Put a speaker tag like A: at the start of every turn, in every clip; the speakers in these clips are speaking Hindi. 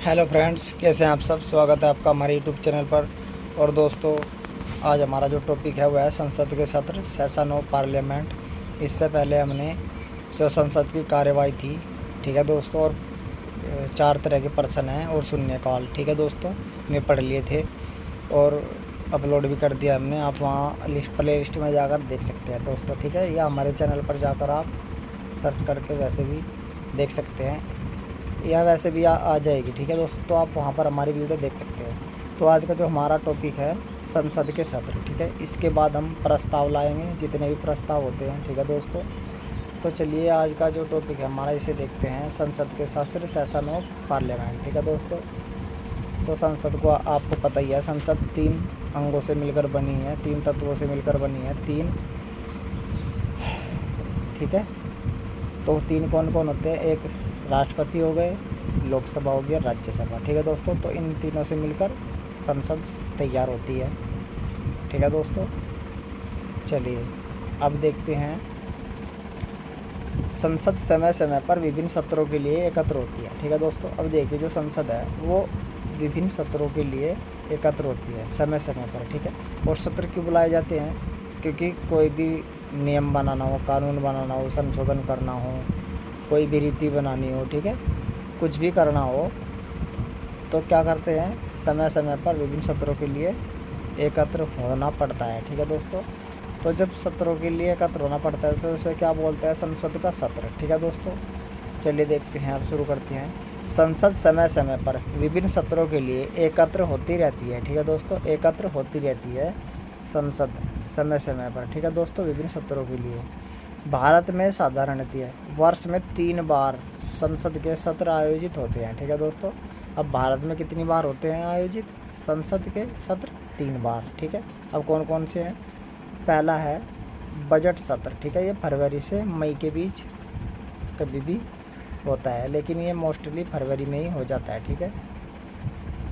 A: हेलो फ्रेंड्स, कैसे हैं आप सब। स्वागत है आपका हमारे यूट्यूब चैनल पर। और दोस्तों, आज हमारा जो टॉपिक है वह है संसद के सत्र, सेशन ऑफ पार्लियामेंट। इससे पहले हमने जो संसद की कार्यवाही थी, ठीक है दोस्तों, और 4 तरह के प्रश्न हैं और शून्यकाल, ठीक है दोस्तों, में पढ़ लिए थे और अपलोड भी कर दिया हमने। आप वहाँ प्ले लिस्ट में जाकर देख सकते हैं दोस्तों, ठीक है, या हमारे चैनल पर जाकर आप सर्च करके वैसे भी देख सकते हैं, या वैसे भी आ जाएगी, ठीक है दोस्तों। तो आप वहाँ पर हमारी वीडियो देख सकते हैं। तो आज का जो हमारा टॉपिक है संसद के सत्र, ठीक है। इसके बाद हम प्रस्ताव लाएंगे, जितने भी प्रस्ताव होते हैं, ठीक है दोस्तों। तो चलिए आज का जो टॉपिक है हमारा, इसे देखते हैं, संसद के सत्र, सेशन ऑफ पार्लियामेंट, ठीक है दोस्तों। तो संसद को आपको पता ही है, संसद 3 अंगों से मिलकर बनी है, 3 तत्वों से मिलकर बनी है, 3, ठीक है। तो 3 कौन कौन होते हैं? एक राष्ट्रपति हो गए, लोकसभा हो गया, राज्यसभा, ठीक है दोस्तों। तो इन तीनों से मिलकर संसद तैयार होती है, ठीक है दोस्तों। चलिए अब देखते हैं, संसद समय समय पर विभिन्न सत्रों के लिए एकत्र होती है, ठीक है दोस्तों। अब देखिए, जो संसद है वो विभिन्न सत्रों के लिए एकत्र होती है समय समय पर, ठीक है। और सत्र क्यों बुलाए जाते हैं? क्योंकि कोई भी नियम बनाना हो, कानून बनाना हो, संशोधन करना हो, कोई भी रीति बनानी हो, ठीक है, कुछ भी करना हो, तो क्या करते हैं, समय समय पर विभिन्न सत्रों के लिए एकत्र होना पड़ता है, ठीक है दोस्तों। तो जब सत्रों के लिए एकत्र होना पड़ता है तो उसे क्या बोलते हैं? संसद का सत्र, ठीक है दोस्तों। चलिए देखते हैं, अब शुरू करते हैं। संसद समय समय पर विभिन्न सत्रों के लिए एकत्र होती रहती है, ठीक है दोस्तों। एकत्र होती रहती है संसद समय समय पर, ठीक है दोस्तों, विभिन्न सत्रों के लिए। भारत में साधारणतः वर्ष में 3 बार संसद के सत्र आयोजित होते हैं, ठीक है दोस्तों। अब भारत में कितनी बार होते हैं आयोजित संसद के सत्र? 3 बार, ठीक है। अब कौन कौन से हैं? पहला है बजट सत्र, ठीक है। ये फरवरी से मई के बीच कभी भी होता है, लेकिन ये मोस्टली फरवरी में ही हो जाता है, ठीक है।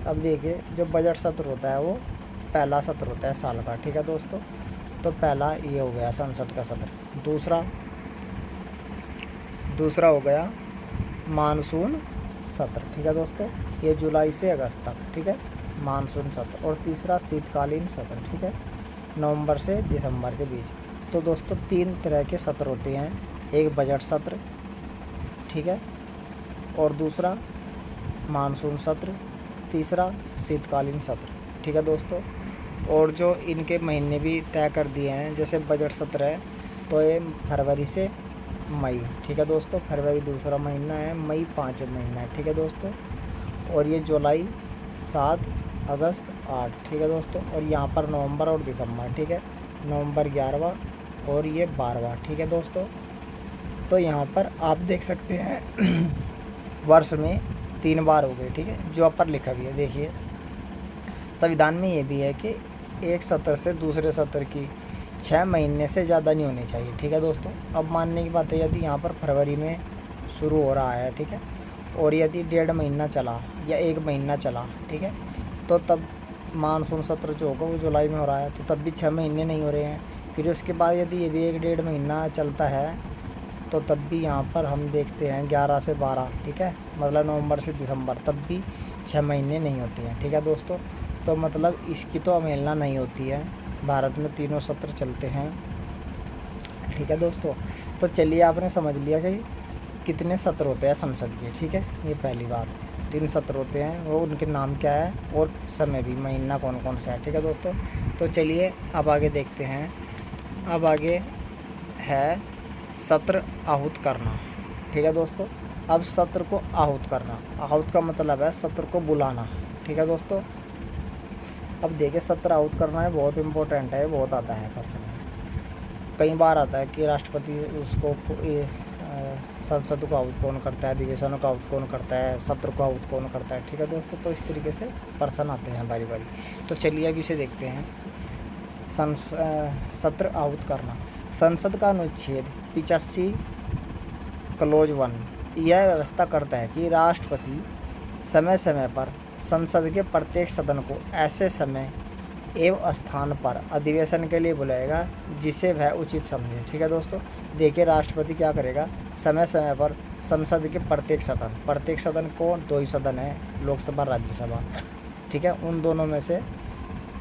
A: अब देखिए, जो बजट सत्र होता है वो पहला सत्र होता है साल का, ठीक है दोस्तों। तो पहला ये हो गया संसद का सत्र। दूसरा हो गया मानसून सत्र, ठीक है दोस्तों। ये जुलाई से अगस्त तक, ठीक है, मानसून सत्र। और तीसरा शीतकालीन सत्र, ठीक है, नवंबर से दिसंबर के बीच। तो दोस्तों 3 तरह के सत्र होते हैं, एक बजट सत्र, ठीक है, और दूसरा मानसून सत्र, तीसरा शीतकालीन सत्र, ठीक है दोस्तों। और जो इनके महीने भी तय कर दिए हैं, जैसे बजट सत्र है तो ये फरवरी से मई, ठीक है दोस्तों। फरवरी दूसरा महीना है, मई 5वां महीना है, ठीक है दोस्तों। और ये जुलाई 7, अगस्त 8, ठीक है दोस्तों। और यहाँ पर नवंबर और दिसंबर, ठीक है, नवंबर 11वां और ये 12वां, ठीक है दोस्तों। तो यहाँ पर आप देख सकते हैं वर्ष में 3 बार हो गए, ठीक है, जो आप पर लिखा भी है। देखिए, संविधान में ये भी है कि एक सत्र से दूसरे सत्र की 6 महीने से ज़्यादा नहीं होनी चाहिए, ठीक है दोस्तों। अब मानने की बात है, यदि यहाँ पर फरवरी में शुरू हो रहा है, ठीक है, और यदि 1.5 महीना चला या 1 महीना चला, ठीक है, तो तब मानसून सत्र जो होगा वो जुलाई में हो रहा है, तो तब भी 6 महीने नहीं हो रहे हैं। फिर उसके बाद यदि ये भी 1-1.5 महीना चलता है तो तब भी यहाँ पर हम देखते हैं 11 से 12, ठीक है, मतलब नवंबर से दिसंबर, तब भी 6 महीने नहीं होते हैं, ठीक है दोस्तों। तो मतलब इसकी तो अवहेलना नहीं होती है, भारत में तीनों सत्र चलते हैं, ठीक है दोस्तों। तो चलिए, आपने समझ लिया कि कितने सत्र होते हैं संसद के, ठीक है, ये पहली बात। 3 सत्र होते हैं, वो उनके नाम क्या है और समय भी, महीना कौन कौन सा है, ठीक है दोस्तों। तो चलिए अब आगे देखते हैं। अब आगे है सत्र आहूत करना, ठीक है दोस्तों। अब सत्र को आहूत करना, आहूत का मतलब है सत्र को बुलाना, ठीक है दोस्तों। अब देखिए, सत्र आहूत करना है, बहुत इम्पोर्टेंट है, बहुत आता है प्रश्न में। कई बार आता है कि राष्ट्रपति उसको संसद को आहूत कौन करता है, अधिवेशन को आहूत कौन करता है, सत्र को आहूत कौन करता है, ठीक है दोस्तों। तो इस तरीके से प्रश्न आते हैं बारी बारी। तो चलिए अब इसे देखते हैं। सत्र आहूत करना, संसद का अनुच्छेद 85 क्लोज 1 यह व्यवस्था करता है कि राष्ट्रपति समय समय पर संसद के प्रत्येक सदन को ऐसे समय एवं स्थान पर अधिवेशन के लिए बुलाएगा जिसे वह उचित समझे। ठीक है दोस्तों, देखिए राष्ट्रपति क्या करेगा, समय समय पर संसद के प्रत्येक सदन को 2 ही सदन है, लोकसभा राज्यसभा, ठीक है, उन दोनों में से,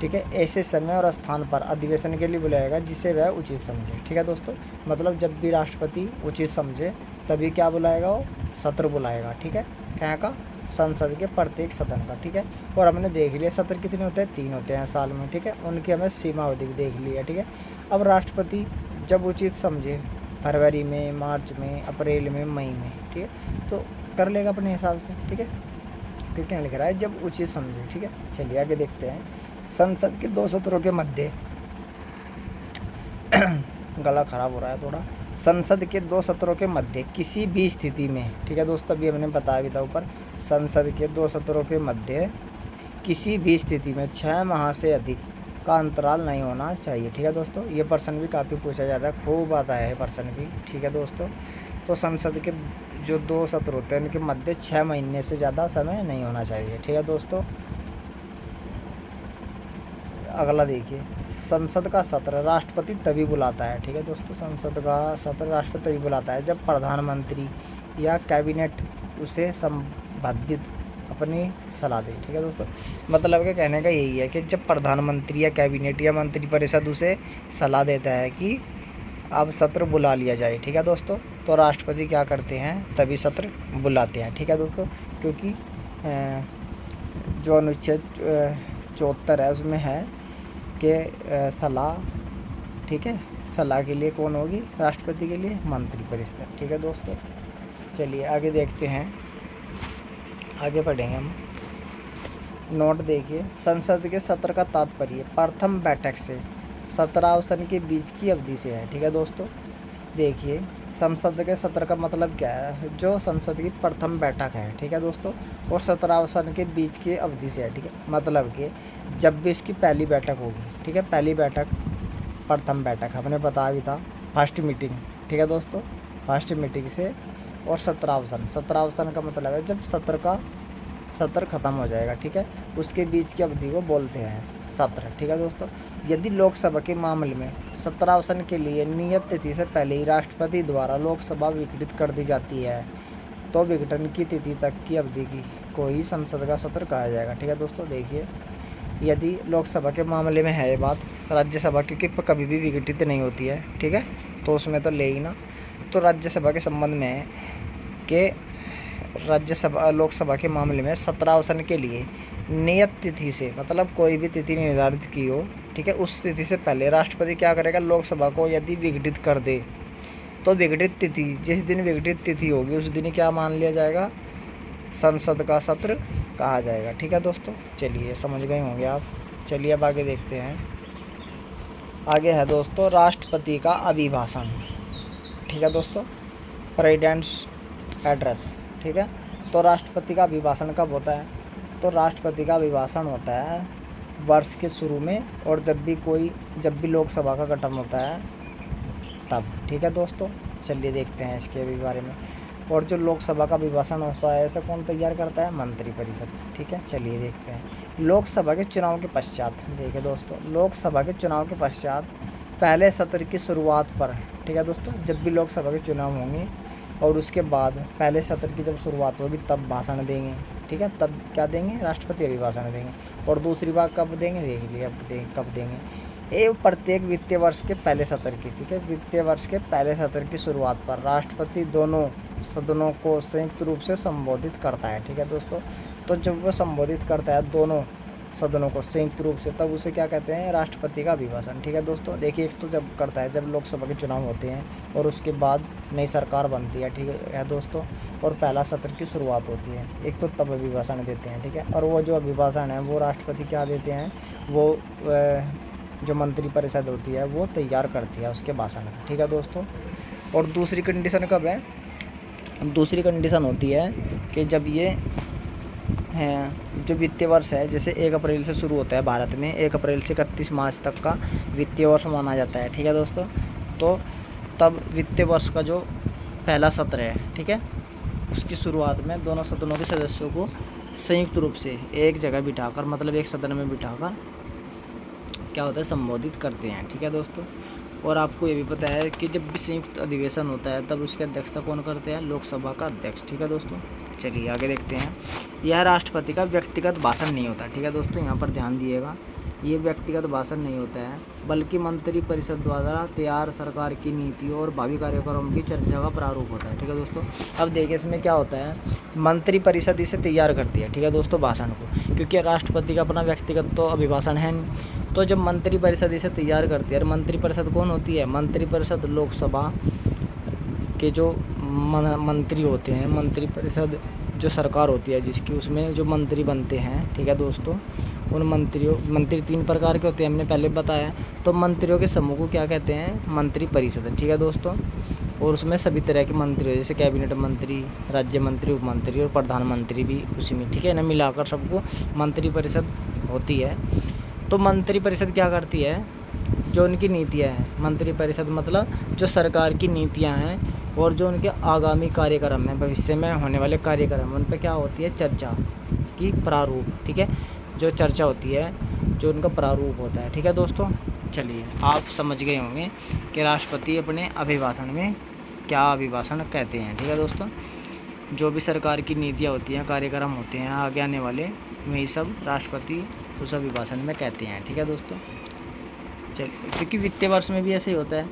A: ठीक है, ऐसे समय और स्थान पर अधिवेशन के लिए बुलाएगा जिसे वह उचित समझे। ठीक है दोस्तों, मतलब जब भी राष्ट्रपति उचित समझे तभी क्या बुलाएगा, वो सत्र बुलाएगा। ठीक है, क्या का, संसद के प्रत्येक सदन का। ठीक है, और हमने देख लिया सत्र कितने होते हैं, 3 होते हैं साल में। ठीक है, उनकी हमें सीमा अवधि भी देख लिया। ठीक है, अब राष्ट्रपति जब उचित समझे फरवरी में, मार्च में, अप्रैल में, मई में, ठीक है, तो कर लेगा अपने हिसाब से। ठीक है, तो क्या लिख रहा है, जब उचित समझे। ठीक है, चलिए आगे देखते हैं। संसद के 2 सत्रों के मध्य गला खराब हो रहा है थोड़ा। संसद के 2 सत्रों के मध्य किसी भी स्थिति में, ठीक है दोस्तों, अभी हमने बताया भी था ऊपर, संसद के 2 सत्रों के मध्य किसी भी स्थिति में 6 माह से अधिक का अंतराल नहीं होना चाहिए। ठीक है दोस्तों, ये प्रश्न भी काफ़ी पूछा जाता है, खूब आता है प्रश्न भी। ठीक है दोस्तों, तो संसद के जो 2 सत्र होते हैं उनके मध्य 6 महीने से ज़्यादा समय नहीं होना चाहिए। ठीक है दोस्तों, अगला देखिए, संसद का सत्र राष्ट्रपति तभी बुलाता है। ठीक है दोस्तों, संसद का सत्र राष्ट्रपति तभी बुलाता है जब प्रधानमंत्री या कैबिनेट उसे संबंधित अपनी सलाह दे। ठीक है दोस्तों, मतलब के कहने का यही है कि जब प्रधानमंत्री या कैबिनेट या मंत्रिपरिषद उसे सलाह देता है कि अब सत्र बुला लिया जाए। ठीक है दोस्तों, तो राष्ट्रपति क्या करते हैं, तभी सत्र बुलाते हैं। ठीक है दोस्तों, क्योंकि जो अनुच्छेद 74 है उसमें है कि सलाह, ठीक है, सलाह के लिए कौन होगी, राष्ट्रपति के लिए मंत्रिपरिषद। ठीक है दोस्तों, चलिए आगे देखते हैं, आगे पढ़ेंगे हम। नोट देखिए, संसद के सत्र का तात्पर्य प्रथम बैठक से सत्रावसन के बीच की अवधि से है। ठीक है दोस्तों, देखिए संसद के सत्र का मतलब क्या है, जो संसद की प्रथम बैठक है। ठीक है दोस्तों, और सत्रावसन के बीच की अवधि से है। ठीक है, मतलब कि जब भी इसकी पहली बैठक होगी, ठीक है, पहली बैठक, प्रथम बैठक हमने बताया भी था, फर्स्ट मीटिंग। ठीक है दोस्तों, फर्स्ट मीटिंग से, और सत्रावसन का मतलब है जब सत्र खत्म हो जाएगा। ठीक है, उसके बीच की अवधि को बोलते हैं सत्र। ठीक है दोस्तों, यदि लोकसभा के मामले में सत्रावसन के लिए नियत तिथि से पहले ही राष्ट्रपति द्वारा लोकसभा विघटित कर दी जाती है तो विघटन की तिथि तक की अवधि को ही संसद का सत्र कहा जाएगा। ठीक है दोस्तों, देखिए यदि लोकसभा के मामले में है ये बात, राज्यसभा क्योंकि कभी भी विघटित नहीं होती है, ठीक है, तो उसमें तो ले ही ना, तो राज्यसभा के संबंध में है कि लोकसभा के मामले में सत्रावसन के लिए नियत तिथि से, मतलब कोई भी तिथि निर्धारित की हो, ठीक है, उस तिथि से पहले राष्ट्रपति क्या करेगा, लोकसभा को यदि विघटित कर दे तो विघटित तिथि, जिस दिन विघटित तिथि होगी उस दिन क्या मान लिया जाएगा, संसद का सत्र कहा जाएगा। ठीक है दोस्तों, चलिए समझ गए होंगे आप। चलिए अब आगे देखते हैं। आगे है दोस्तों राष्ट्रपति का अभिभाषण। ठीक है दोस्तों, प्रेसिडेंट्स एड्रेस। ठीक है, तो राष्ट्रपति का अभिभाषण कब होता है, तो राष्ट्रपति का अभिभाषण होता है वर्ष के शुरू में, और जब भी लोकसभा का गठन होता है तब। ठीक है दोस्तों, चलिए देखते हैं इसके भी बारे में। और जो लोकसभा का अभिभाषण होता है ऐसा कौन तैयार करता है, मंत्रिपरिषद। ठीक है, चलिए देखते हैं। लोकसभा के चुनाव के पश्चात, देखिए दोस्तों, लोकसभा के चुनाव के पश्चात पहले सत्र की शुरुआत पर, ठीक है दोस्तों, जब भी लोकसभा के चुनाव होंगे और उसके बाद पहले सत्र की जब शुरुआत होगी तब भाषण देंगे। ठीक है, तब क्या देंगे, राष्ट्रपति अभिभाषण देंगे। और दूसरी बार कब देंगे, देख लिए अब कब देंगे, एवं प्रत्येक वित्तीय वर्ष के पहले सत्र की, ठीक है, वित्तीय वर्ष के पहले सत्र की शुरुआत पर राष्ट्रपति दोनों सदनों को संयुक्त रूप से संबोधित करता है। ठीक है दोस्तों, तो जब वो संबोधित करता है दोनों सदनों को संयुक्त रूप से, तब उसे क्या कहते हैं, राष्ट्रपति का अभिभाषण। ठीक है दोस्तों, देखिए एक तो जब करता है जब लोकसभा के चुनाव होते हैं और उसके बाद नई सरकार बनती है, ठीक है दोस्तों, और पहला सत्र की शुरुआत होती है, एक तो तब अभिभाषण देते हैं। ठीक है, और वो जो अभिभाषण है वो राष्ट्रपति क्या देते हैं, वो जो मंत्रिपरिषद होती है वो तैयार करती है उसके भाषण को। ठीक है दोस्तों, और दूसरी कंडीशन कब है, दूसरी कंडीशन होती है कि जब ये जो वित्तीय वर्ष है, जैसे 1 अप्रैल से शुरू होता है भारत में, 1 अप्रैल से 31 मार्च तक का वित्तीय वर्ष माना जाता है। ठीक है दोस्तों, तो तब वित्तीय वर्ष का जो पहला सत्र है, ठीक है, उसकी शुरुआत में दोनों सदनों के सदस्यों को संयुक्त रूप से एक जगह बिठाकर, मतलब एक सदन में बिठाकर क्या होता है, संबोधित करते हैं। ठीक है दोस्तों। और आपको ये भी पता है कि जब भी संयुक्त अधिवेशन होता है तब उसकी अध्यक्षता कौन करते हैं, लोकसभा का अध्यक्ष। ठीक है दोस्तों। चलिए आगे देखते हैं। यह राष्ट्रपति का व्यक्तिगत भाषण नहीं होता। ठीक है दोस्तों, यहाँ पर ध्यान दिएगा, ये व्यक्तिगत भाषण नहीं होता है, बल्कि मंत्रिपरिषद द्वारा तैयार सरकार की नीतियों और भावी कार्यक्रमों की चर्चा का प्रारूप होता है। ठीक है दोस्तों। अब देखिए इसमें क्या होता है, मंत्रिपरिषद इसे तैयार करती है। ठीक है दोस्तों, भाषण को, क्योंकि राष्ट्रपति का अपना व्यक्तिगत तो अभिभाषण है नहीं, तो जब मंत्रिपरिषद इसे तैयार करती है, और मंत्रिपरिषद कौन होती है, मंत्रिपरिषद लोकसभा के जो मंत्री होते हैं, मंत्रिपरिषद जो सरकार होती है जिसकी, उसमें जो मंत्री बनते हैं। ठीक है दोस्तों, उन मंत्री 3 प्रकार के होते हैं, हमने पहले बताया। तो मंत्रियों के समूह को क्या कहते हैं, मंत्रिपरिषद। ठीक है दोस्तों। और उसमें सभी तरह के मंत्री, जैसे कैबिनेट मंत्री, राज्य मंत्री, उप मंत्री और प्रधानमंत्री भी उसी में। ठीक है ना, मिलाकर सबको मंत्रिपरिषद होती है। तो मंत्रिपरिषद क्या करती है, जो उनकी नीतियाँ हैं, मंत्रिपरिषद मतलब जो सरकार की नीतियाँ हैं और जो उनके आगामी कार्यक्रम हैं, भविष्य में होने वाले कार्यक्रम, उन पर क्या होती है, चर्चा की प्रारूप। ठीक है, जो चर्चा होती है, जो उनका प्रारूप होता है। ठीक है दोस्तों। चलिए आप समझ गए होंगे कि राष्ट्रपति अपने अभिभाषण में क्या अभिभाषण कहते हैं। ठीक है दोस्तों, जो भी सरकार की नीतियाँ होती हैं, कार्यक्रम होते हैं आगे आने वाले, वही सब राष्ट्रपति उस अभिभाषण में कहते हैं। ठीक है दोस्तों। चलिए, क्योंकि वित्तीय वर्ष में भी ऐसे ही होता है,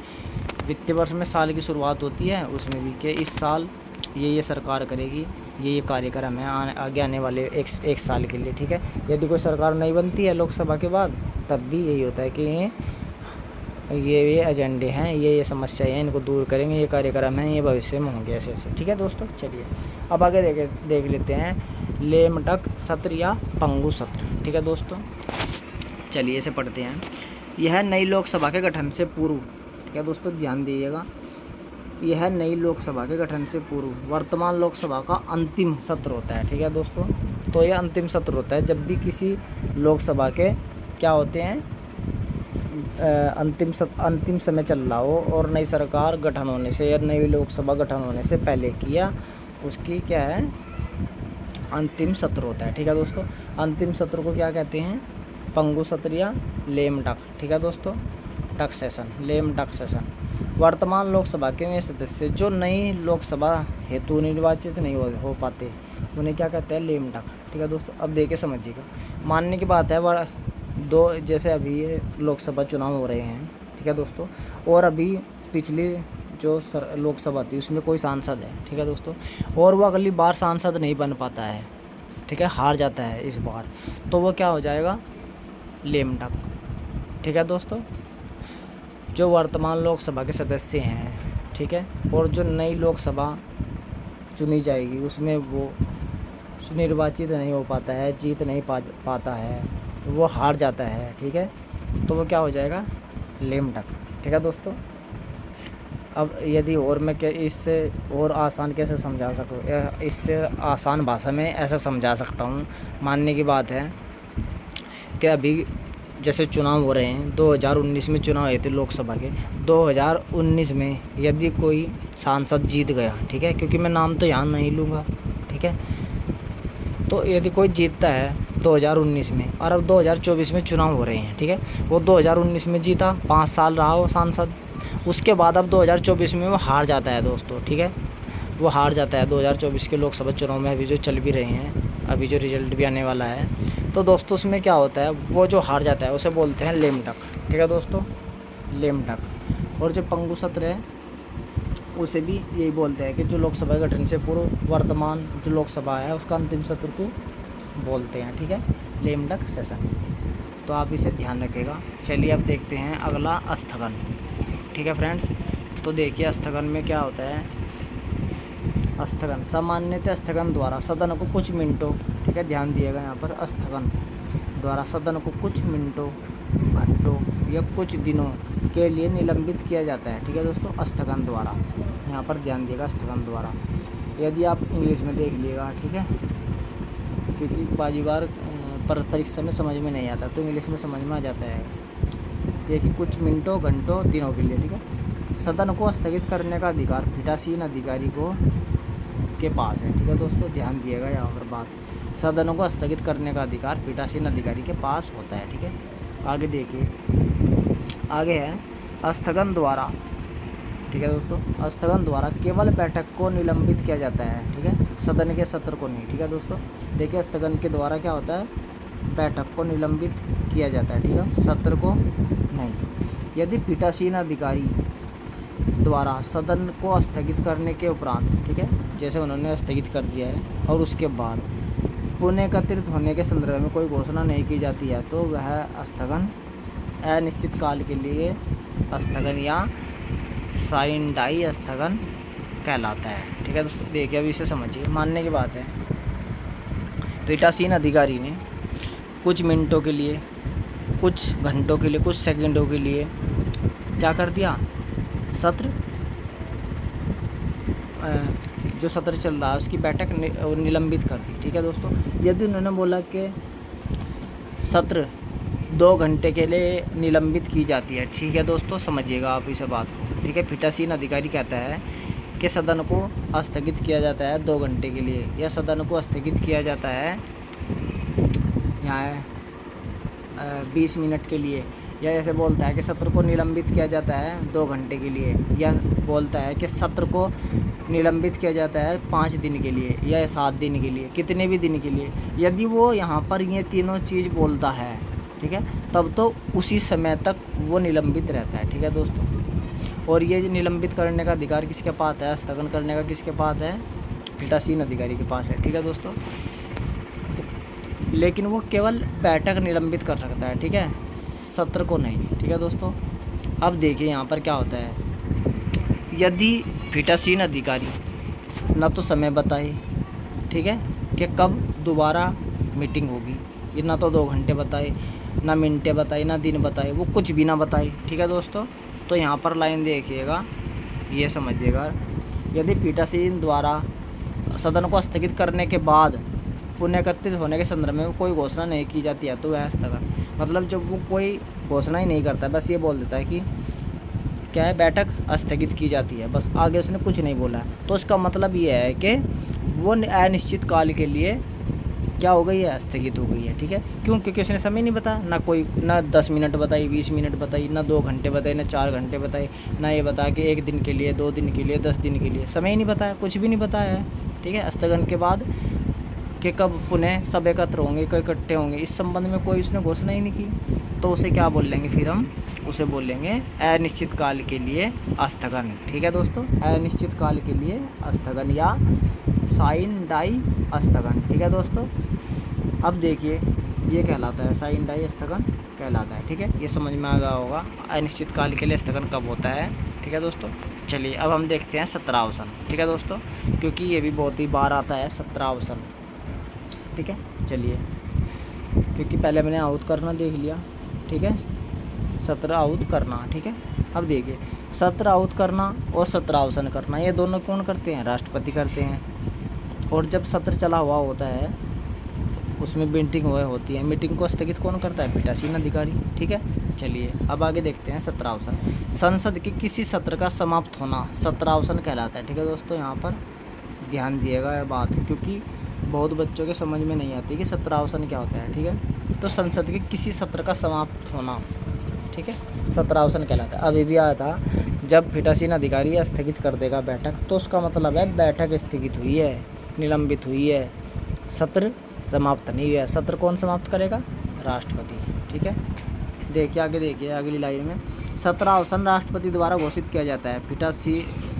A: वित्तीय वर्ष में साल की शुरुआत होती है, उसमें भी कि इस साल ये सरकार करेगी, ये कार्यक्रम है आगे आने वाले एक साल के लिए। ठीक है, यदि कोई सरकार नहीं बनती है लोकसभा के बाद, तब भी यही होता है कि ये एजेंडे हैं, ये समस्याएं हैं, इनको दूर करेंगे, ये कार्यक्रम हैं, ये भविष्य में होंगे ऐसे ऐसे। ठीक है दोस्तों। चलिए अब आगे देख लेते हैं लेमटक सत्र या पंगु सत्र। ठीक है दोस्तों। चलिए इसे पढ़ते हैं। यह नई लोकसभा के गठन से पूर्व, ठीक है दोस्तों ध्यान दीजिएगा, यह नई लोकसभा के गठन से पूर्व वर्तमान लोकसभा का अंतिम सत्र होता है। ठीक है दोस्तों। तो यह अंतिम सत्र होता है जब भी किसी लोकसभा के क्या होते हैं, अंतिम समय चल रहा हो और नई सरकार गठन होने से या नई लोकसभा गठन होने से पहले किया, उसकी क्या है, अंतिम सत्र होता है। ठीक है दोस्तों। अंतिम सत्र को क्या कहते हैं, पंगु सत्र या लेम डक। ठीक है दोस्तों, duck session, lame duck session. वर्तमान लोकसभा के वे सदस्य जो नई लोकसभा हेतु निर्वाचित नहीं हो पाते, उन्हें क्या कहते हैं, लेम डक। ठीक है दोस्तों। अब देखिए समझिएगा, मानने की बात है, जैसे अभी ये लोकसभा चुनाव हो रहे हैं। ठीक है दोस्तों। और अभी पिछली जो लोकसभा थी उसमें कोई सांसद है। ठीक है दोस्तों। और वो अगली बार सांसद नहीं बन पाता है, ठीक है, हार जाता है इस बार, तो वो क्या हो जाएगा, लेम डक। ठीक है दोस्तों। जो वर्तमान लोकसभा के सदस्य हैं, ठीक है, और जो नई लोकसभा चुनी जाएगी उसमें वो निर्वाचित नहीं हो पाता है, जीत नहीं पाता है, वो हार जाता है। ठीक है, तो वो क्या हो जाएगा, लेम डक। ठीक है दोस्तों। अब यदि और मैं क्या इससे और आसान कैसे समझा सकूँ, इससे आसान भाषा में ऐसा समझा सकता हूँ। मानने की बात है कि अभी जैसे चुनाव हो रहे हैं, 2019 में चुनाव हुए थे लोकसभा के, 2019 में यदि कोई सांसद जीत गया, ठीक है, क्योंकि मैं नाम तो यहाँ नहीं लूँगा, ठीक है, तो यदि कोई जीतता है 2019 में और अब 2024 में चुनाव हो रहे हैं, ठीक है, वो 2019 में जीता, 5 साल रहा वो सांसद, उसके बाद अब 2024 में वो हार जाता है दोस्तों। ठीक है, वो हार जाता है 2024 के लोकसभा चुनाव में, अभी जो चल भी रहे हैं, अभी जो रिजल्ट भी आने वाला है, तो दोस्तों उसमें क्या होता है, वो जो हार जाता है उसे बोलते हैं लेम डक। ठीक है दोस्तों, लेम डक। और जो पंगु सत्र है उसे भी यही बोलते हैं कि जो लोकसभा गठन से पूर्व वर्तमान जो लोकसभा है उसका अंतिम सत्र को बोलते हैं। ठीक है, लेम डक सेशन। तो आप इसे ध्यान रखिएगा। चलिए अब देखते हैं अगला, स्थगन। ठीक है फ्रेंड्स, तो देखिए स्थगन में क्या होता है, स्थगन सामान्यतः स्थगन द्वारा सदन को कुछ मिनटों, ठीक है ध्यान दिएगा यहाँ पर, स्थगन द्वारा सदन को कुछ मिनटों, घंटों या कुछ दिनों के लिए निलंबित किया जाता है। ठीक है दोस्तों, स्थगन द्वारा, यहाँ पर ध्यान दिएगा, स्थगन द्वारा। यदि आप इंग्लिश में देख लीजिएगा, ठीक है, क्योंकि बाजीवार परीक्षा में समझ में नहीं आता, तो इंग्लिश में समझ में आ जाता है। देखिए कुछ मिनटों, घंटों, दिनों के लिए, ठीक है। सदन को स्थगित करने का अधिकार पीठासीन अधिकारी के पास है। ठीक है दोस्तों, ध्यान दिएगा यहाँ पर बात, सदनों को स्थगित करने का अधिकार पीठासीन अधिकारी के पास होता है। ठीक है, आगे देखिए, आगे है स्थगन द्वारा, ठीक है दोस्तों, स्थगन द्वारा केवल बैठक को निलंबित किया जाता है, ठीक है, सदन के सत्र को नहीं, ठीक है दोस्तों। देखिए स्थगन के द्वारा क्या होता है, बैठक को निलंबित किया जाता है, ठीक है, सत्र को नहीं। यदि पीठासीन अधिकारी द्वारा सदन को स्थगित करने के उपरांत, ठीक है, जैसे उन्होंने स्थगित कर दिया है और उसके बाद पुनः एकत्रित होने के संदर्भ में कोई घोषणा नहीं की जाती है, तो वह स्थगन अनिश्चित काल के लिए स्थगन या साइन डाई स्थगन कहलाता है, ठीक है दोस्तों। देखिए अभी इसे समझिए, मानने की बात है, पीठासीन अधिकारी ने कुछ मिनटों के लिए, कुछ घंटों के लिए, कुछ सेकंडों के लिए क्या कर दिया, सत्र जो सत्र चल रहा है उसकी बैठक निलंबित कर दी, ठीक है दोस्तों। यदि उन्होंने बोला कि सत्र 2 घंटे के लिए निलंबित की जाती है, ठीक है दोस्तों, समझिएगा आप इस बात को, ठीक है। पीठासीन अधिकारी कहता है कि सदन को स्थगित किया जाता है 2 घंटे के लिए, या सदन को स्थगित किया जाता है यहाँ 20 मिनट के लिए, या ऐसे बोलता है कि सत्र को निलंबित किया जाता है 2 घंटे के लिए, या बोलता है कि सत्र को निलंबित किया जाता है 5 दिन के लिए या 7 दिन के लिए, कितने भी दिन के लिए, यदि वो यहाँ पर ये तीनों चीज़ बोलता है, ठीक है, तब तो उसी समय तक वो निलंबित रहता है, ठीक है दोस्तों। और ये निलंबित करने का अधिकार किसके पास है, स्थगन करने का किसके पास है, पीठासीन अधिकारी के पास है, ठीक है दोस्तों। लेकिन वो केवल बैठक निलंबित कर सकता है, ठीक है, सत्र को नहीं, ठीक है दोस्तों। अब देखिए यहाँ पर क्या होता है, यदि पीठासीन अधिकारी ना तो समय बताए, ठीक है, कि कब दोबारा मीटिंग होगी, ये ना तो 2 घंटे बताए, ना मिनटें बताए, ना दिन बताए, वो कुछ भी ना बताए, ठीक है दोस्तों। तो यहाँ पर लाइन देखिएगा, ये समझिएगा, यदि पीठासीन द्वारा सदन को स्थगित करने के बाद पुनः एकत्रित होने के संदर्भ में कोई घोषणा नहीं की जाती है, तो वह स्थगन, मतलब जब वो कोई घोषणा ही नहीं करता, बस ये बोल देता है कि क्या है, बैठक स्थगित की जाती है, बस आगे उसने कुछ नहीं बोला है, तो इसका मतलब ये है कि वो अनिश्चित काल के लिए क्या हो गई है, स्थगित हो गई है, ठीक है। क्यों, क्योंकि उसने समय नहीं बताया, ना 10 मिनट बताई, 20 मिनट बताई, ना 2 घंटे बताए, ना 4 घंटे बताए, ना ये बता कि 1 दिन के लिए, 2 दिन के लिए, 10 दिन के लिए, समय ही नहीं बताया, कुछ भी नहीं बताया है, ठीक है। स्थगन के बाद कि कब पुनः सब एकत्र होंगे, कब इकट्ठे होंगे, इस संबंध में कोई उसने घोषणा ही नहीं की, तो उसे क्या बोल लेंगे, फिर हम उसे बोल लेंगे अनिश्चित काल के लिए स्थगन, ठीक है दोस्तों, अनिश्चित काल के लिए स्थगन या साइन डाई स्थगन, ठीक है दोस्तों। अब देखिए ये कहलाता है, साइन डाई स्थगन कहलाता है, ठीक है, ये समझ में आ गया होगा अनिश्चित काल के लिए स्थगन कब होता है, ठीक है दोस्तों। चलिए अब हम देखते हैं सत्रावसन, ठीक है दोस्तों, क्योंकि ये भी बहुत ही बार आता है सत्रावसन, ठीक है। चलिए, क्योंकि पहले मैंने आउट करना देख लिया, ठीक है, सत्र आउट करना, ठीक है। अब देखिए सत्र आउट करना और सत्रावसन करना, ये दोनों कौन करते हैं, राष्ट्रपति करते हैं। और जब सत्र चला हुआ होता है उसमें मीटिंग हुए होती है, मीटिंग को स्थगित कौन करता है, पीठासीन अधिकारी, ठीक है। चलिए अब आगे देखते हैं सत्रावसन। संसद के किसी सत्र का समाप्त होना सत्रावसन कहलाता है, ठीक है दोस्तों। यहाँ पर ध्यान दिएगा यह बात, क्योंकि बहुत बच्चों के समझ में नहीं आती कि सत्रावसन क्या होता है, ठीक है। तो संसद के किसी सत्र का समाप्त होना, ठीक है, सत्रावसन कहलाता है। अभी भी आया था, जब पीठासीन अधिकारी स्थगित कर देगा बैठक, तो उसका मतलब है बैठक स्थगित हुई है, निलंबित हुई है, सत्र समाप्त नहीं हुआ है। सत्र कौन समाप्त करेगा, राष्ट्रपति, ठीक है। देखिए आगे, देखिए अगली लाइन में, सत्रावसन राष्ट्रपति द्वारा घोषित किया जाता है,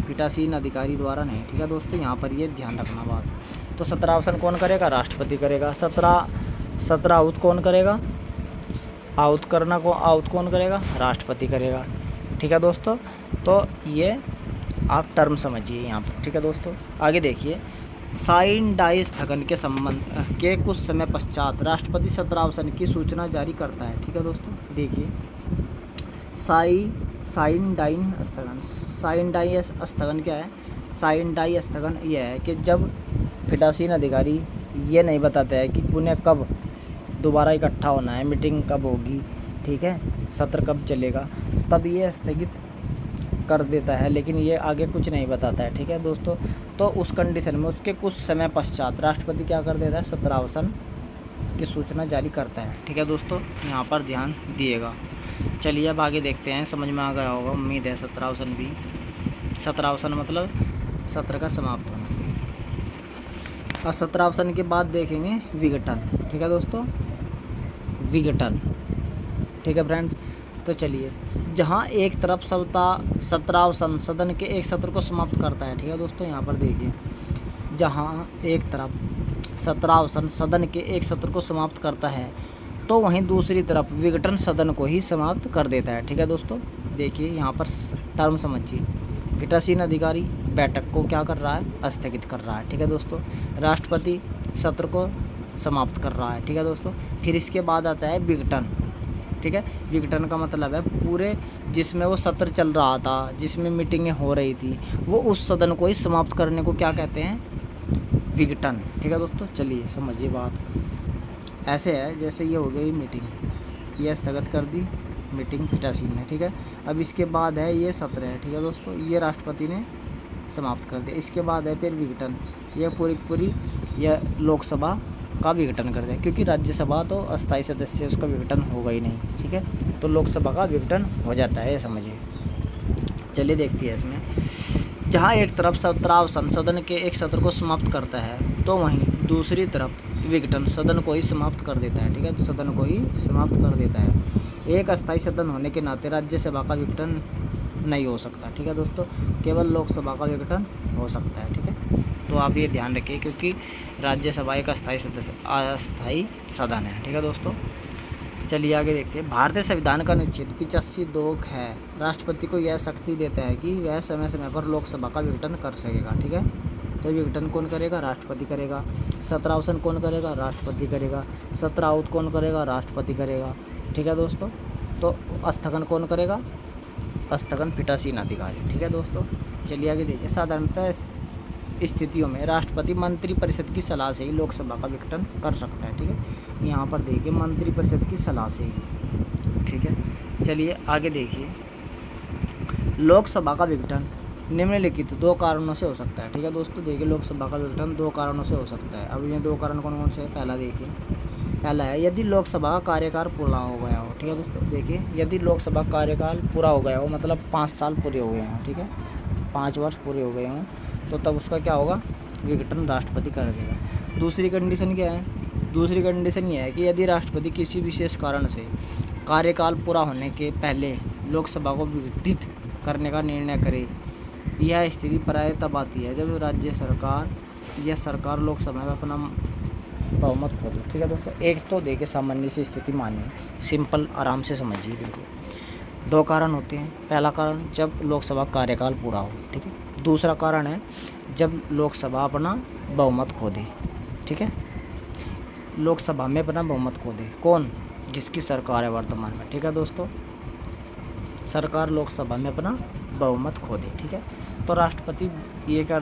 A: पीठासीन अधिकारी द्वारा नहीं, ठीक है दोस्तों। यहाँ पर ये ध्यान रखना बात। तो सत्रावसन कौन करेगा, राष्ट्रपति करेगा। सत्र आउट कौन करेगा, आउट करना को आउट कौन करेगा, राष्ट्रपति करेगा, ठीक है दोस्तों। तो ये आप टर्म समझिए यहाँ पर, ठीक है दोस्तों। आगे देखिए, साइन डाई स्थगन के संबंध के कुछ समय पश्चात राष्ट्रपति सत्रावसन की सूचना जारी करता है, ठीक है दोस्तों। देखिए साइन डाई स्थगन, साइन डाई स्थगन क्या है, साइन डाई स्थगन यह है कि जब पीठासीन अधिकारी ये नहीं बताते हैं कि पुनः कब दोबारा इकट्ठा होना है, मीटिंग कब होगी, ठीक है, सत्र कब चलेगा, तब ये स्थगित कर देता है, लेकिन ये आगे कुछ नहीं बताता है, ठीक है दोस्तों। तो उस कंडीशन में उसके कुछ समय पश्चात राष्ट्रपति क्या कर देता है, सत्रावसन की सूचना जारी करता है। ठीक है दोस्तों, यहाँ पर ध्यान दिएगा। चलिए अब आगे देखते हैं, समझ में आ गया होगा उम्मीद है। 17 भी 17 मतलब सत्र का समाप्त होना। और 17 के बाद देखेंगे विघटन। ठीक है दोस्तों, विघटन। ठीक है फ्रेंड्स, तो चलिए, जहाँ एक तरफ 17 सदन के एक सत्र को समाप्त करता है। ठीक है दोस्तों, यहाँ पर देखिए, जहाँ एक तरफ 17 सदन के एक सत्र को समाप्त करता है तो वहीं दूसरी तरफ विघटन सदन को ही समाप्त कर देता है। ठीक है दोस्तों, देखिए यहाँ पर टर्म समझिए। पीठासीन अधिकारी बैठक को क्या कर रहा है, स्थगित कर रहा है। ठीक है दोस्तों, राष्ट्रपति सत्र को समाप्त कर रहा है। ठीक है दोस्तों, फिर इसके बाद आता है विघटन। ठीक है, विघटन का मतलब है पूरे जिसमें वो सत्र चल रहा था, जिसमें मीटिंगें हो रही थी, वो उस सदन को ही समाप्त करने को क्या कहते हैं, विघटन। ठीक है दोस्तों, चलिए समझिए बात। ऐसे है जैसे ये हो गई मीटिंग, ये स्थगित कर दी मीटिंग पीठासीन ने। ठीक है, अब इसके बाद है ये सत्र है। ठीक है दोस्तों, ये राष्ट्रपति ने समाप्त कर दिया। इसके बाद है फिर विघटन, ये पूरी यह लोकसभा का विघटन कर दिया, क्योंकि राज्यसभा तो अस्थायी सदस्य, उसका विघटन होगा ही नहीं। ठीक है, तो लोकसभा का विघटन हो जाता है, ये समझिए। चलिए देखते हैं इसमें, जहाँ एक तरफ 17 सदन के एक सत्र को समाप्त करता है तो वहीं दूसरी तरफ विघटन सदन को ही समाप्त कर देता है। ठीक है, तो सदन को ही समाप्त कर देता है। एक अस्थायी सदन होने के नाते राज्यसभा का विघटन नहीं हो सकता। ठीक है दोस्तों, केवल लोकसभा का विघटन हो सकता है। ठीक है, तो आप ये ध्यान रखिए, क्योंकि राज्यसभा एक अस्थायी सदन है। ठीक है दोस्तों, चलिए आगे देखते हैं। भारतीय संविधान का अनुच्छेद 85(2) है, राष्ट्रपति को यह शक्ति देता है कि वह समय समय पर लोकसभा का विघटन कर सकेगा। ठीक है, तो विघटन कौन करेगा, राष्ट्रपति करेगा। 17 कौन करेगा, राष्ट्रपति करेगा। 17 कौन करेगा, राष्ट्रपति करेगा। ठीक है दोस्तों, तो स्थगन कौन करेगा, स्थगन पीठासीन अधिकारी। ठीक है दोस्तों, चलिए आगे देखिए। साधारणतः स्थितियों में राष्ट्रपति मंत्रिपरिषद की सलाह से ही लोकसभा का विघटन कर सकता है। ठीक है, यहाँ पर देखिए मंत्रिपरिषद की सलाह से ही। ठीक है, चलिए आगे देखिए। लोकसभा का विघटन निम्नलिखित 2 कारणों से हो सकता है। ठीक है दोस्तों, देखिए लोकसभा का विघटन 2 कारणों से हो सकता है। अब ये 2 कारण कौन कौन से हैं, पहला देखिए, पहला है यदि लोकसभा का कार्यकाल पूरा हो गया हो। ठीक है दोस्तों, देखिए यदि लोकसभा कार्यकाल पूरा हो गया हो, मतलब 5 साल पूरे हो गए हों। ठीक है, 5 वर्ष पूरे हो गए हों, तो तब उसका क्या होगा, विघटन राष्ट्रपति कर देगा। दूसरी कंडीशन क्या है, दूसरी कंडीशन ये है कि यदि राष्ट्रपति किसी विशेष कारण से कार्यकाल पूरा होने के पहले लोकसभा को विघटित करने का निर्णय करे। यह स्थिति प्राय तब आती है जब राज्य सरकार या सरकार लोकसभा में अपना बहुमत खो दे। ठीक है दोस्तों, एक तो देखिए सामान्य सी स्थिति मानिए, सिंपल आराम से समझिए बिल्कुल। 2 कारण होते हैं, पहला कारण जब लोकसभा कार्यकाल पूरा हो। ठीक है, दूसरा कारण है जब लोकसभा अपना बहुमत खो दे। ठीक है, लोकसभा में अपना बहुमत खो दे, कौन, जिसकी सरकार है वर्तमान में। ठीक है दोस्तों, सरकार लोकसभा में अपना बहुमत खो दे। ठीक है, तो राष्ट्रपति ये का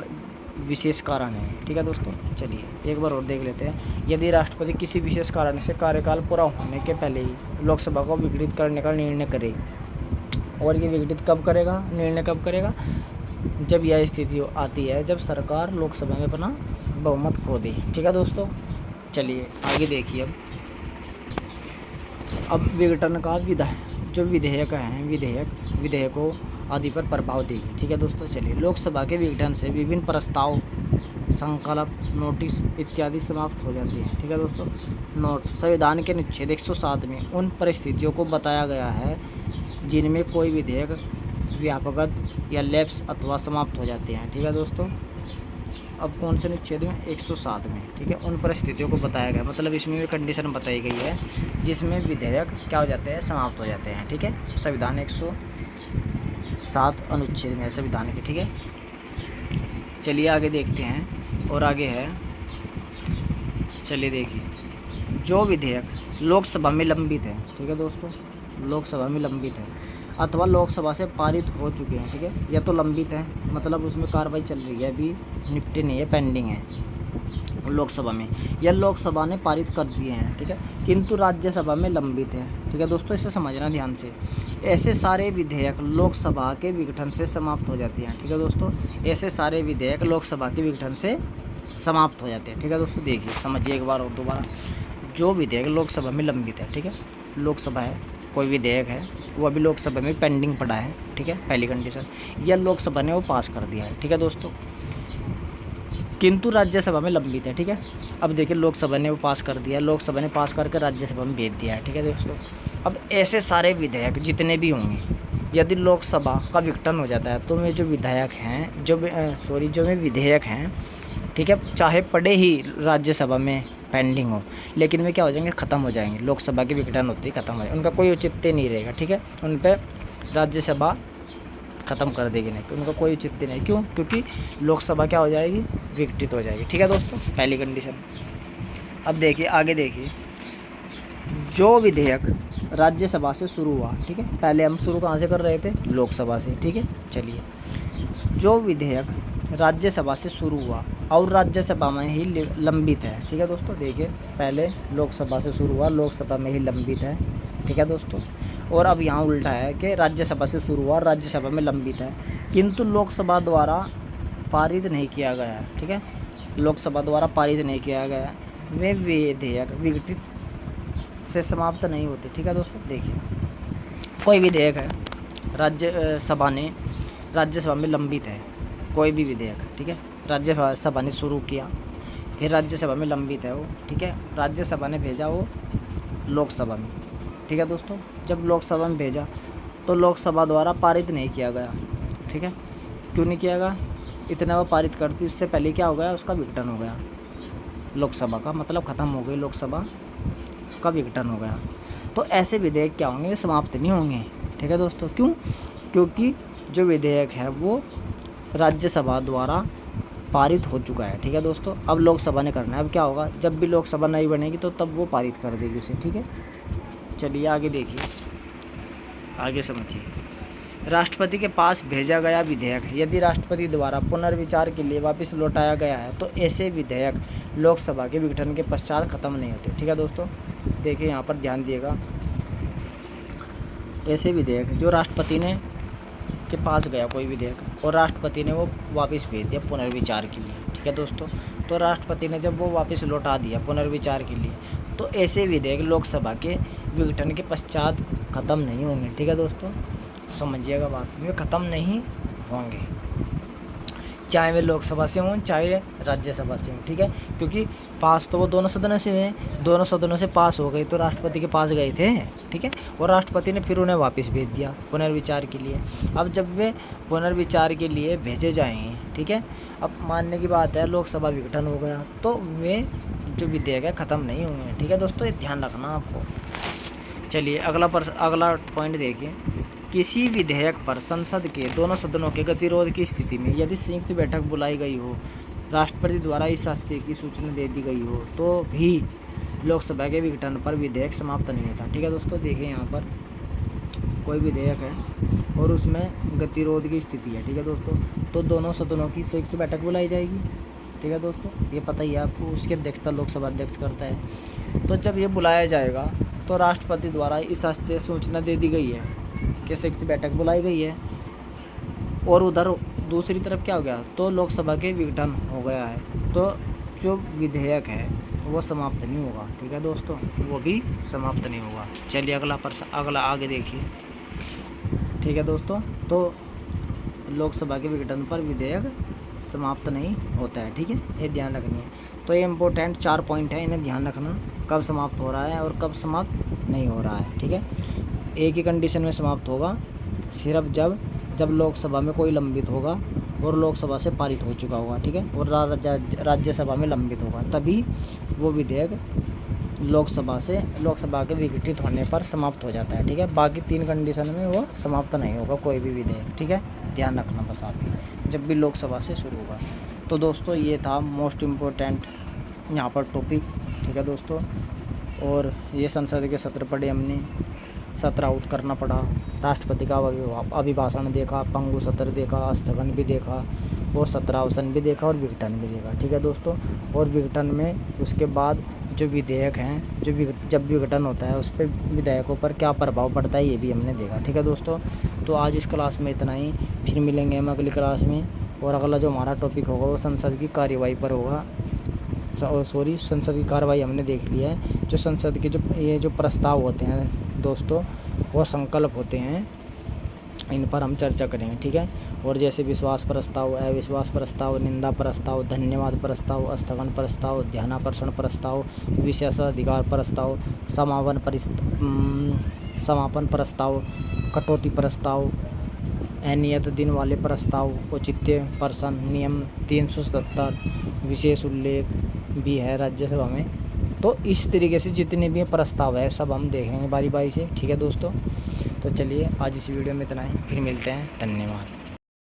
A: विशेष कारण है। ठीक है दोस्तों, चलिए एक बार और देख लेते हैं। यदि राष्ट्रपति किसी विशेष कारण से कार्यकाल पूरा होने के पहले ही लोकसभा को विघटित करने का निर्णय करे, और ये विघटित कब करेगा, निर्णय कब करेगा, जब यह स्थिति आती है जब सरकार लोकसभा में अपना बहुमत खो दे। ठीक है दोस्तों, चलिए आगे देखिए। अब विघटन का जो विधेयक हैं, विधेयकों आदि पर प्रभाव देगी। ठीक है दोस्तों, चलिए लोकसभा के विघटन से विभिन्न प्रस्ताव, संकल्प, नोटिस इत्यादि समाप्त हो जाती हैं। ठीक है दोस्तों, नोट संविधान के अनुच्छेद 107 में उन परिस्थितियों को बताया गया है जिनमें कोई विधेयक व्यापकत या लैप्स अथवा समाप्त हो जाते हैं। ठीक है दोस्तों, अब कौन से अनुच्छेद में, 107 में। ठीक है, उन परिस्थितियों को बताया गया, मतलब इसमें भी कंडीशन बताई गई है जिसमें विधेयक क्या हो जाते हैं, समाप्त हो जाते हैं। ठीक है, संविधान 107 अनुच्छेद में संविधान के। ठीक है, चलिए आगे देखते हैं, और आगे है, चलिए देखिए, जो विधेयक लोकसभा में लंबित है। ठीक है दोस्तों, लोकसभा में लंबित है अथवा लोकसभा से पारित हो चुके हैं। ठीक है, या तो लंबित है, मतलब उसमें कार्रवाई चल रही है, अभी निपटे नहीं है, पेंडिंग है लोकसभा में, या लोकसभा ने पारित कर दिए हैं। ठीक है, किंतु राज्यसभा में लंबित है। ठीक है दोस्तों, इसे समझना ध्यान से। ऐसे सारे विधेयक लोकसभा के विघटन से समाप्त हो जाते हैं। ठीक है दोस्तों, ऐसे सारे विधेयक लोकसभा के विघटन से समाप्त हो जाते हैं। ठीक है दोस्तों, देखिए समझिए एक बार और दोबारा। जो विधेयक लोकसभा में लंबित है, ठीक है, लोकसभा है, कोई विधेयक है वो अभी लोकसभा में पेंडिंग पड़ा है, ठीक है, पहली कंडीशन, या लोकसभा ने वो पास कर दिया है, ठीक है दोस्तों, किंतु राज्यसभा में लंबित है, ठीक है। अब देखिए लोकसभा ने वो पास कर दिया, लोकसभा ने पास करके राज्यसभा में भेज दिया है, ठीक है दोस्तों। अब ऐसे सारे विधेयक जितने भी होंगे, यदि लोकसभा का विघटन हो जाता है तो वे जो विधायक हैं, जो वे विधेयक हैं, ठीक है, चाहे पड़े ही राज्यसभा में पेंडिंग हो, लेकिन वे क्या हो जाएंगे, ख़त्म हो जाएंगे, लोकसभा के विघटन होते ही ख़त्म हो जाएंगे, उनका कोई औचित्य नहीं रहेगा, ठीक है, उन पर राज्यसभा ख़त्म कर देगी, नहीं तो उनका कोई औचित्य नहीं, क्यों, क्योंकि लोकसभा क्या हो जाएगी, विघटित हो जाएगी, ठीक है दोस्तों, पहली कंडीशन। अब देखिए आगे देखिए, जो विधेयक राज्यसभा से शुरू हुआ, ठीक है, पहले हम शुरू कहाँ से कर रहे थे, लोकसभा से, ठीक है, चलिए, जो विधेयक राज्यसभा से शुरू हुआ और राज्यसभा में ही लंबित है, ठीक है दोस्तों, देखिए पहले लोकसभा से शुरू हुआ, लोकसभा में ही लंबित है, ठीक है दोस्तों, और अब यहाँ उल्टा है कि राज्यसभा से शुरू हुआ, राज्यसभा में लंबित है, किंतु लोकसभा द्वारा पारित नहीं किया गया है, ठीक है, लोकसभा द्वारा पारित नहीं किया गया है, वे विधेयक विघटित से समाप्त नहीं होते, ठीक है दोस्तों। देखिए कोई विधेयक है, राज्यसभा में लंबित है, कोई भी विधेयक, ठीक है, राज्यसभा ने शुरू किया, फिर राज्यसभा में लंबित है वो, ठीक है, राज्यसभा ने भेजा वो लोकसभा में, ठीक है दोस्तों, जब लोकसभा में भेजा तो लोकसभा द्वारा पारित नहीं किया गया, ठीक है, क्यों नहीं किया गया, इतना वो पारित करती उससे पहले क्या हो गया, उसका विघटन हो गया, लोकसभा का मतलब ख़त्म हो गई, लोकसभा का विघटन हो गया। तो ऐसे विधेयक क्या होंगे, समाप्त नहीं होंगे, ठीक है दोस्तों, क्यों, क्योंकि जो विधेयक है वो राज्यसभा द्वारा पारित हो चुका है, ठीक है दोस्तों, अब लोकसभा ने करना है, अब क्या होगा, जब भी लोकसभा नहीं बनेगी तो तब वो पारित कर देगी उसे, ठीक है। चलिए आगे देखिए, आगे समझिए, राष्ट्रपति के पास भेजा गया विधेयक यदि राष्ट्रपति द्वारा पुनर्विचार के लिए वापस लौटाया गया है तो ऐसे विधेयक लोकसभा के विघटन के पश्चात ख़त्म नहीं होते, ठीक है दोस्तों। देखिए यहाँ पर ध्यान दिएगा, ऐसे विधेयक जो राष्ट्रपति ने के पास गया कोई विधेयक और राष्ट्रपति ने वो वापस भेज दिया पुनर्विचार के लिए, ठीक है दोस्तों, तो राष्ट्रपति ने जब वो वापस लौटा दिया पुनर्विचार के लिए तो ऐसे विधेयक लोकसभा के विघटन के पश्चात ख़त्म नहीं होंगे, ठीक है दोस्तों, समझिएगा बात, वे ख़त्म नहीं होंगे, चाहे वे लोकसभा से हों चाहे राज्यसभा से हों, ठीक है, क्योंकि पास तो वो दोनों सदनों से हैं, दोनों सदनों से पास हो गए तो राष्ट्रपति के पास गए थे, ठीक है, और राष्ट्रपति ने फिर उन्हें वापस भेज दिया पुनर्विचार के लिए। अब जब वे पुनर्विचार के लिए भेजे जाएंगे, ठीक है, अब मानने की बात है लोकसभा विघटन हो गया तो वे जो विधेयक है ख़त्म नहीं होंगे, ठीक है दोस्तों, ये ध्यान रखना आपको। चलिए अगला पॉइंट देखिए, किसी विधेयक पर संसद के दोनों सदनों के गतिरोध की स्थिति में यदि संयुक्त बैठक बुलाई गई हो, राष्ट्रपति द्वारा इस हादसे की सूचना दे दी गई हो तो भी लोकसभा के विघटन पर विधेयक समाप्त नहीं होता, ठीक है दोस्तों। देखिए यहाँ पर कोई विधेयक है और उसमें गतिरोध की स्थिति है, ठीक है दोस्तों, तो दोनों सदनों की संयुक्त बैठक बुलाई जाएगी, ठीक है दोस्तों, ये पता ही है आपको, उसकी अध्यक्षता लोकसभा अध्यक्ष करता है। तो जब ये बुलाया जाएगा तो राष्ट्रपति द्वारा इस हादसे सूचना दे दी गई है कि संयुक्त बैठक बुलाई गई है और उधर दूसरी तरफ क्या हो गया, तो लोकसभा के विघटन हो गया है, तो जो विधेयक है वो समाप्त नहीं होगा, ठीक है दोस्तों, वो भी समाप्त नहीं होगा। चलिए अगला आगे देखिए, ठीक है दोस्तों, तो लोकसभा के विघटन पर विधेयक समाप्त नहीं होता है, ठीक है, ये ध्यान रखनी है। तो ये इम्पोर्टेंट 4 पॉइंट है, इन्हें ध्यान रखना, कब समाप्त हो रहा है और कब समाप्त नहीं हो रहा है, ठीक है। एक ही कंडीशन में समाप्त होगा, सिर्फ जब लोकसभा में कोई लंबित होगा और लोकसभा से पारित हो चुका होगा, ठीक है, और राज्यसभा में लंबित होगा, तभी वो विधेयक लोकसभा के विघटित होने पर समाप्त हो जाता है, ठीक है। बाकी 3 कंडीशन में वो समाप्त नहीं होगा कोई भी विधेयक, ठीक है, ध्यान रखना बस आप ही, जब भी लोकसभा से शुरू होगा। तो दोस्तों ये था मोस्ट इम्पोर्टेंट यहाँ पर टॉपिक, ठीक है दोस्तों, और ये संसद के सत्र पढ़े हमने, सत्र आउट करना पड़ा, राष्ट्रपति का अभिभाषण देखा, पंगु सत्र देखा, स्थगन भी देखा, और सत्रावसन भी देखा और विघटन भी देखा, ठीक है दोस्तों। और विघटन में उसके बाद जो विधेयक हैं जब विघटन होता है उस पर विधेयकों पर क्या प्रभाव पड़ता है ये भी हमने देखा, ठीक है दोस्तों। तो आज इस क्लास में इतना ही, फिर मिलेंगे हम अगली क्लास में, और अगला जो हमारा टॉपिक होगा वो संसद की कार्यवाही पर होगा। सॉरी संसद की कार्रवाई हमने देख ली है। जो संसद के जो प्रस्ताव होते हैं दोस्तों, वो संकल्प होते हैं, इन पर हम चर्चा करेंगे, ठीक है। और जैसे विश्वास प्रस्ताव, अविश्वास प्रस्ताव, निंदा प्रस्ताव, धन्यवाद प्रस्ताव, स्थगन प्रस्ताव, ध्यानाकर्षण प्रस्ताव, विशेषाधिकार प्रस्ताव, समापन प्रस्ताव, कटौती प्रस्ताव, अनियत दिन वाले प्रस्ताव, औचित्य प्रश्न, नियम 377 विशेष उल्लेख भी है राज्यसभा में। तो इस तरीके से जितने भी प्रस्ताव है सब हम देखेंगे बारी बारी से, ठीक है दोस्तों। तो चलिए आज इस वीडियो में इतना ही, फिर मिलते हैं, धन्यवाद।